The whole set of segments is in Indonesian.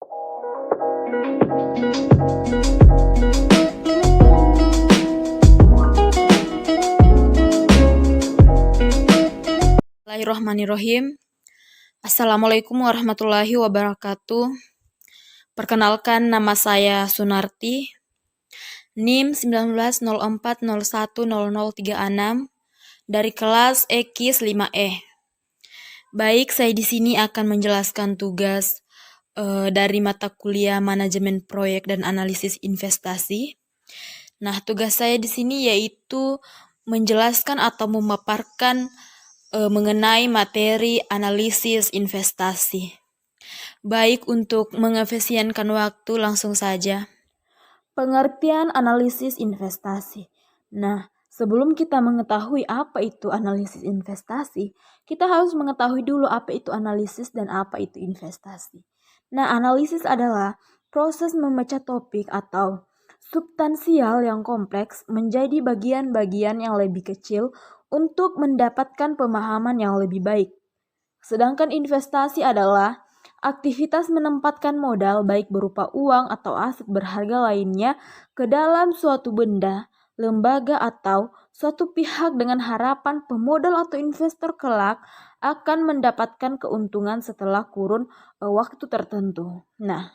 Bismillahirrahmanirrahim. Assalamualaikum warahmatullahi wabarakatuh. Perkenalkan, nama saya Sunarti, NIM 1904010036 dari kelas EKIS 5E. Baik, saya di sini akan menjelaskan tugas dari mata kuliah Manajemen Proyek dan Analisis Investasi. Nah, tugas saya di sini yaitu menjelaskan atau memaparkan mengenai materi analisis investasi. Baik, untuk mengefisienkan waktu langsung saja. Pengertian analisis investasi. Nah, sebelum kita mengetahui apa itu analisis investasi, kita harus mengetahui dulu apa itu analisis dan apa itu investasi. Nah, analisis adalah proses memecah topik atau substansial yang kompleks menjadi bagian-bagian yang lebih kecil untuk mendapatkan pemahaman yang lebih baik. Sedangkan investasi adalah aktivitas menempatkan modal baik berupa uang atau aset berharga lainnya ke dalam suatu benda, lembaga atau suatu pihak dengan harapan pemodal atau investor kelak akan mendapatkan keuntungan setelah kurun waktu tertentu. Nah,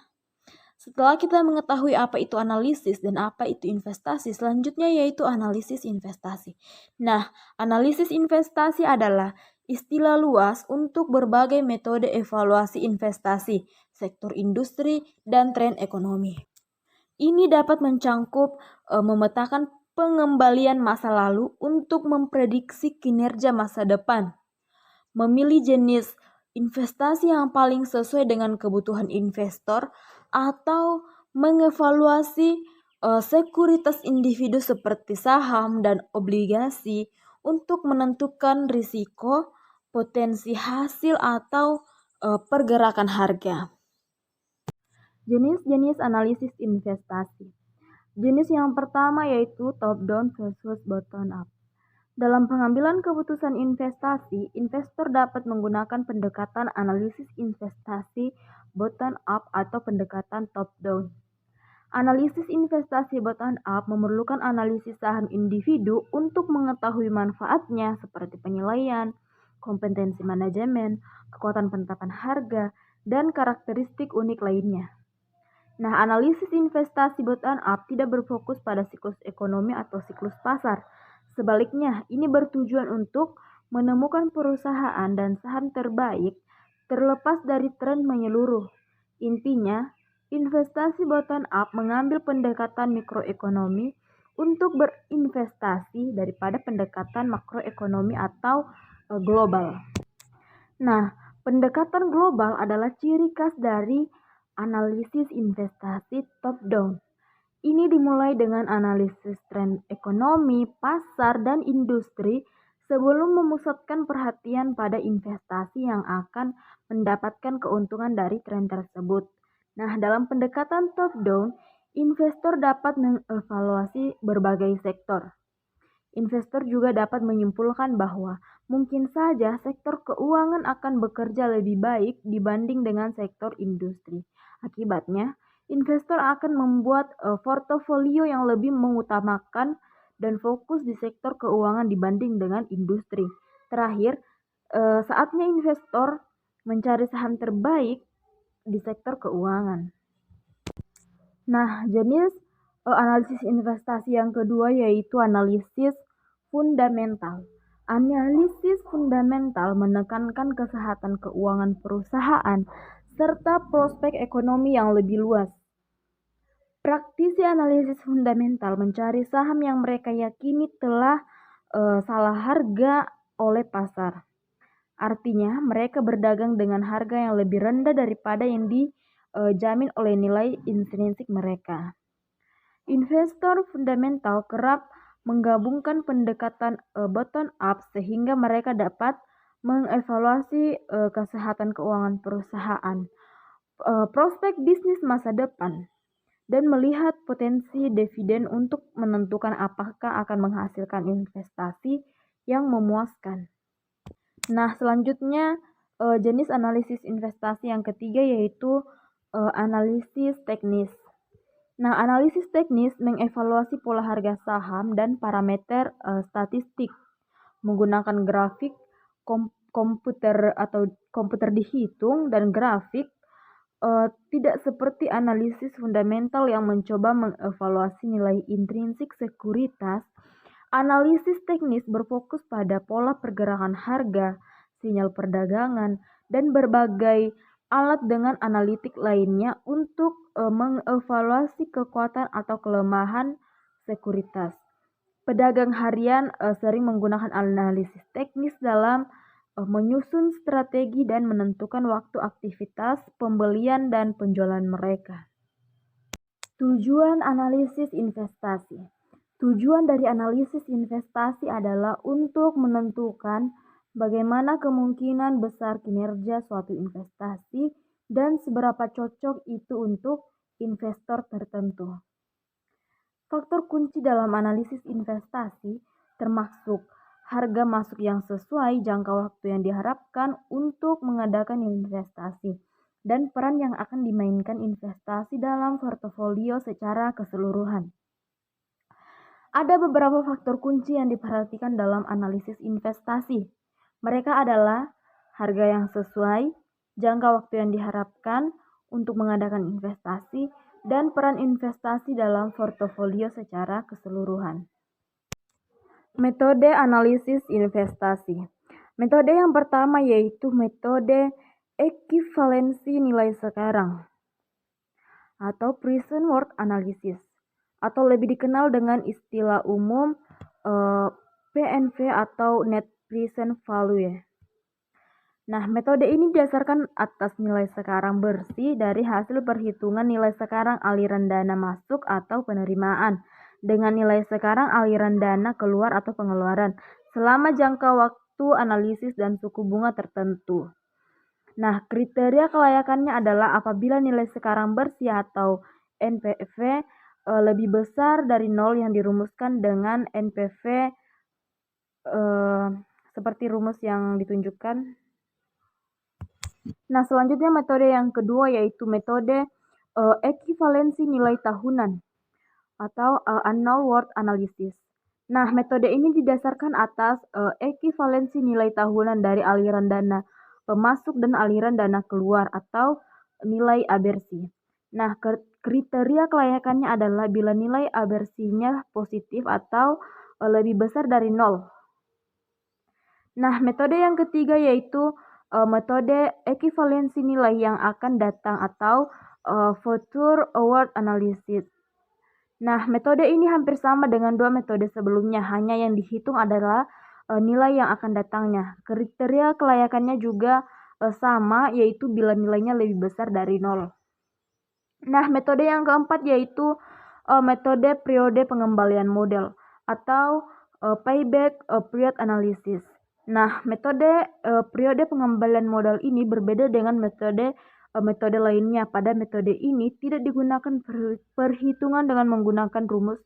setelah kita mengetahui apa itu analisis dan apa itu investasi, selanjutnya yaitu analisis investasi. Nah, analisis investasi adalah istilah luas untuk berbagai metode evaluasi investasi, sektor industri, dan tren ekonomi. Ini dapat mencangkup memetakan pengembalian masa lalu untuk memprediksi kinerja masa depan, memilih jenis investasi yang paling sesuai dengan kebutuhan investor, atau mengevaluasi sekuritas individu seperti saham dan obligasi untuk menentukan risiko, potensi hasil, atau pergerakan harga. Jenis-jenis analisis investasi. Jenis yang pertama yaitu top-down versus bottom-up. Dalam pengambilan keputusan investasi, investor dapat menggunakan pendekatan analisis investasi bottom-up atau pendekatan top-down. Analisis investasi bottom-up memerlukan analisis saham individu untuk mengetahui manfaatnya seperti penilaian, kompetensi manajemen, kekuatan penetapan harga, dan karakteristik unik lainnya. Nah, analisis investasi bottom-up tidak berfokus pada siklus ekonomi atau siklus pasar. Sebaliknya, ini bertujuan untuk menemukan perusahaan dan saham terbaik terlepas dari tren menyeluruh. Intinya, investasi bottom-up mengambil pendekatan mikroekonomi untuk berinvestasi daripada pendekatan makroekonomi atau global. Nah, pendekatan global adalah ciri khas dari analisis investasi top-down. Ini dimulai dengan analisis tren ekonomi, pasar, dan industri sebelum memusatkan perhatian pada investasi yang akan mendapatkan keuntungan dari tren tersebut. Nah, dalam pendekatan top-down, investor dapat mengevaluasi berbagai sektor. Investor juga dapat menyimpulkan bahwa mungkin saja sektor keuangan akan bekerja lebih baik dibanding dengan sektor industri. Akibatnya, investor akan membuat portofolio yang lebih mengutamakan dan fokus di sektor keuangan dibanding dengan industri. Terakhir, saatnya investor mencari saham terbaik di sektor keuangan. Nah, jenis analisis investasi yang kedua yaitu analisis fundamental. Analisis fundamental menekankan kesehatan keuangan perusahaan serta prospek ekonomi yang lebih luas. Praktisi analisis fundamental mencari saham yang mereka yakini telah salah harga oleh pasar. Artinya, mereka berdagang dengan harga yang lebih rendah daripada yang dijamin oleh nilai intrinsik mereka. Investor fundamental kerap menggabungkan pendekatan bottom-up sehingga mereka dapat mengevaluasi kesehatan keuangan perusahaan, prospek bisnis masa depan, dan melihat potensi dividen untuk menentukan apakah akan menghasilkan investasi yang memuaskan. Nah, selanjutnya jenis analisis investasi yang ketiga yaitu Analisis teknis. Nah, analisis teknis mengevaluasi pola harga saham dan parameter statistik menggunakan grafik, komputer dihitung dan grafik. Tidak seperti analisis fundamental yang mencoba mengevaluasi nilai intrinsik sekuritas. Analisis teknis berfokus pada pola pergerakan harga, sinyal perdagangan, dan berbagai alat dengan analitik lainnya untuk mengevaluasi kekuatan atau kelemahan sekuritas. Pedagang harian sering menggunakan analisis teknis dalam menyusun strategi dan menentukan waktu aktivitas pembelian dan penjualan mereka. Tujuan analisis investasi. Tujuan dari analisis investasi adalah untuk menentukan bagaimana kemungkinan besar kinerja suatu investasi dan seberapa cocok itu untuk investor tertentu. Faktor kunci dalam analisis investasi termasuk harga masuk yang sesuai jangka waktu yang diharapkan untuk mengadakan investasi, dan peran yang akan dimainkan investasi dalam portofolio secara keseluruhan. Ada beberapa faktor kunci yang diperhatikan dalam analisis investasi. Mereka adalah harga yang sesuai, jangka waktu yang diharapkan untuk mengadakan investasi, dan peran investasi dalam portofolio secara keseluruhan. Metode analisis investasi. Metode yang pertama yaitu metode ekivalensi nilai sekarang atau present worth analysis, atau lebih dikenal dengan istilah umum PNV atau net present value. Nah, metode ini didasarkan atas nilai sekarang bersih dari hasil perhitungan nilai sekarang aliran dana masuk atau penerimaan dengan nilai sekarang aliran dana keluar atau pengeluaran selama jangka waktu analisis dan suku bunga tertentu. Nah, kriteria kelayakannya adalah apabila nilai sekarang bersih atau NPV lebih besar dari nol yang dirumuskan dengan NPV seperti rumus yang ditunjukkan. Nah, selanjutnya metode yang kedua yaitu metode ekivalensi nilai tahunan atau annual worth analysis. Nah, metode ini didasarkan atas ekivalensi nilai tahunan dari aliran dana masuk dan aliran dana keluar atau nilai abersi. Nah, kriteria kelayakannya adalah bila nilai abersinya positif atau lebih besar dari nol. Nah, metode yang ketiga yaitu metode ekivalensi nilai yang akan datang atau future worth analysis. Nah, metode ini hampir sama dengan dua metode sebelumnya, hanya yang dihitung adalah nilai yang akan datangnya. Kriteria kelayakannya juga sama, yaitu bila nilainya lebih besar dari nol. Nah, metode yang keempat yaitu metode periode pengembalian model atau payback period analysis. Nah, metode periode pengembalian modal ini berbeda dengan metode lainnya. Pada metode ini tidak digunakan perhitungan dengan menggunakan rumus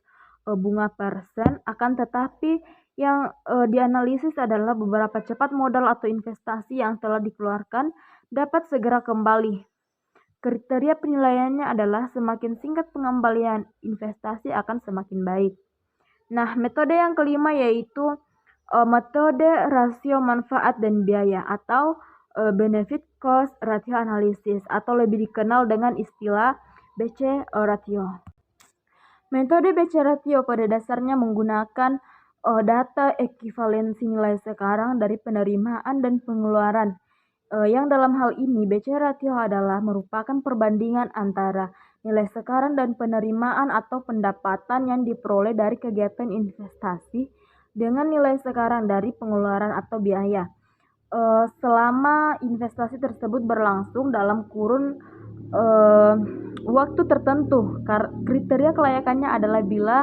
bunga persen, akan tetapi yang dianalisis adalah beberapa cepat modal atau investasi yang telah dikeluarkan dapat segera kembali. Kriteria penilaiannya adalah semakin singkat pengembalian investasi akan semakin baik. Nah, metode yang kelima yaitu metode rasio manfaat dan biaya atau benefit cost ratio analysis atau lebih dikenal dengan istilah BC ratio. Metode BC ratio pada dasarnya menggunakan data ekivalensi nilai sekarang dari penerimaan dan pengeluaran. Yang dalam hal ini BC ratio adalah merupakan perbandingan antara nilai sekarang dan penerimaan atau pendapatan yang diperoleh dari kegiatan investasi dengan nilai sekarang dari pengeluaran atau biaya selama investasi tersebut berlangsung dalam kurun waktu tertentu. Kriteria kelayakannya adalah bila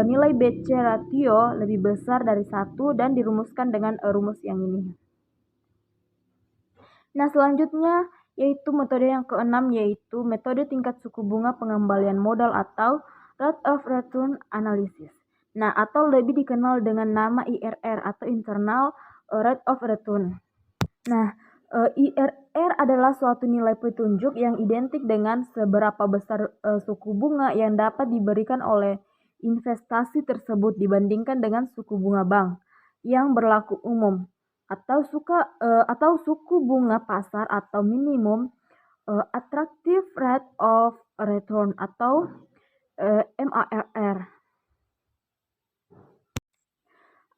nilai BC ratio lebih besar dari 1 dan dirumuskan dengan rumus yang ini. Nah, selanjutnya yaitu metode yang keenam yaitu metode tingkat suku bunga pengembalian modal atau rate of return analysis. Nah, atau lebih dikenal dengan nama IRR atau internal rate of return. Nah, IRR adalah suatu nilai petunjuk yang identik dengan seberapa besar suku bunga yang dapat diberikan oleh investasi tersebut dibandingkan dengan suku bunga bank yang berlaku umum atau suku bunga pasar atau minimum attractive rate of return atau MARR.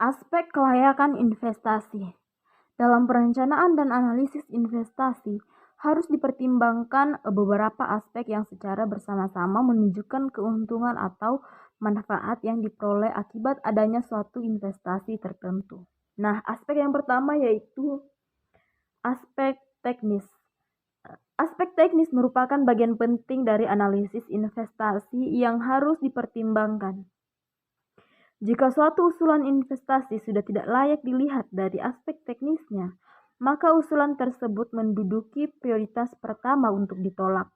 Aspek kelayakan investasi. Dalam perencanaan dan analisis investasi, harus dipertimbangkan beberapa aspek yang secara bersama-sama menunjukkan keuntungan atau manfaat yang diperoleh akibat adanya suatu investasi tertentu. Nah, aspek yang pertama yaitu aspek teknis. Aspek teknis merupakan bagian penting dari analisis investasi yang harus dipertimbangkan. Jika suatu usulan investasi sudah tidak layak dilihat dari aspek teknisnya, maka usulan tersebut menduduki prioritas pertama untuk ditolak.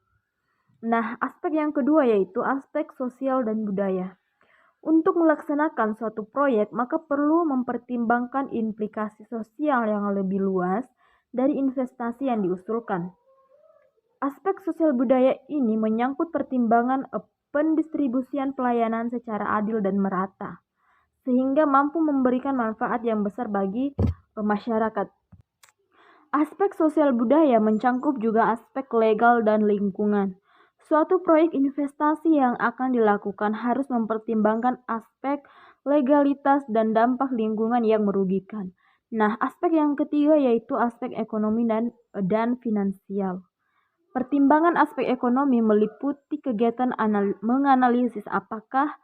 Nah, aspek yang kedua yaitu aspek sosial dan budaya. Untuk melaksanakan suatu proyek, maka perlu mempertimbangkan implikasi sosial yang lebih luas dari investasi yang diusulkan. Aspek sosial budaya ini menyangkut pertimbangan pendistribusian pelayanan secara adil dan merata, sehingga mampu memberikan manfaat yang besar bagi masyarakat. Aspek sosial budaya mencangkup juga aspek legal dan lingkungan. Suatu proyek investasi yang akan dilakukan harus mempertimbangkan aspek legalitas dan dampak lingkungan yang merugikan. Nah, aspek yang ketiga yaitu aspek ekonomi dan finansial. Pertimbangan aspek ekonomi meliputi kegiatan menganalisis apakah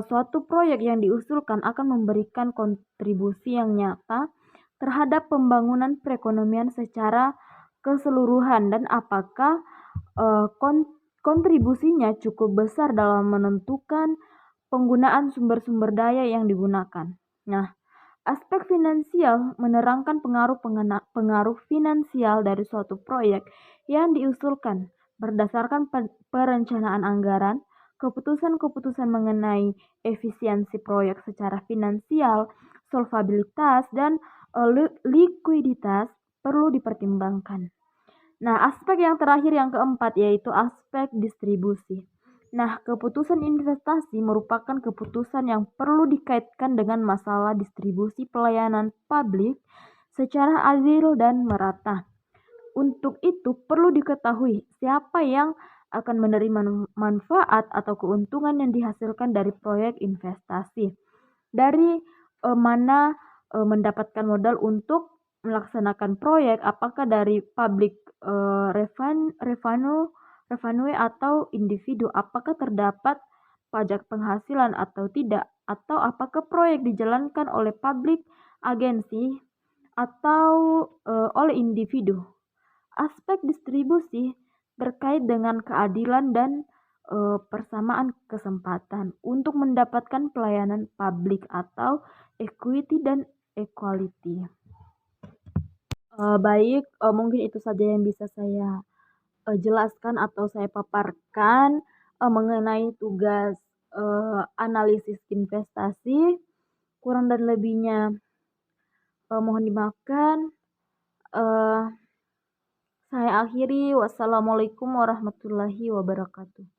suatu proyek yang diusulkan akan memberikan kontribusi yang nyata terhadap pembangunan perekonomian secara keseluruhan dan apakah kontribusinya cukup besar dalam menentukan penggunaan sumber-sumber daya yang digunakan. Nah, aspek finansial menerangkan pengaruh finansial dari suatu proyek yang diusulkan berdasarkan perencanaan anggaran, keputusan-keputusan mengenai efisiensi proyek secara finansial, solvabilitas, dan likuiditas perlu dipertimbangkan. Nah, aspek yang terakhir yang keempat yaitu aspek distribusi. Nah, keputusan investasi merupakan keputusan yang perlu dikaitkan dengan masalah distribusi pelayanan publik secara adil dan merata. Untuk itu perlu diketahui siapa yang akan menerima manfaat atau keuntungan yang dihasilkan dari proyek investasi. Dari mana mendapatkan modal untuk melaksanakan proyek, apakah dari public revenue atau individu, apakah terdapat pajak penghasilan atau tidak, atau apakah proyek dijalankan oleh public agensi atau oleh individu. Aspek distribusi terkait dengan keadilan dan persamaan kesempatan untuk mendapatkan pelayanan publik atau equity dan equality. Baik, mungkin itu saja yang bisa saya jelaskan atau saya paparkan mengenai tugas analisis investasi. Kurang dan lebihnya mohon dimaafkan. Saya akhiri. Wassalamualaikum warahmatullahi wabarakatuh.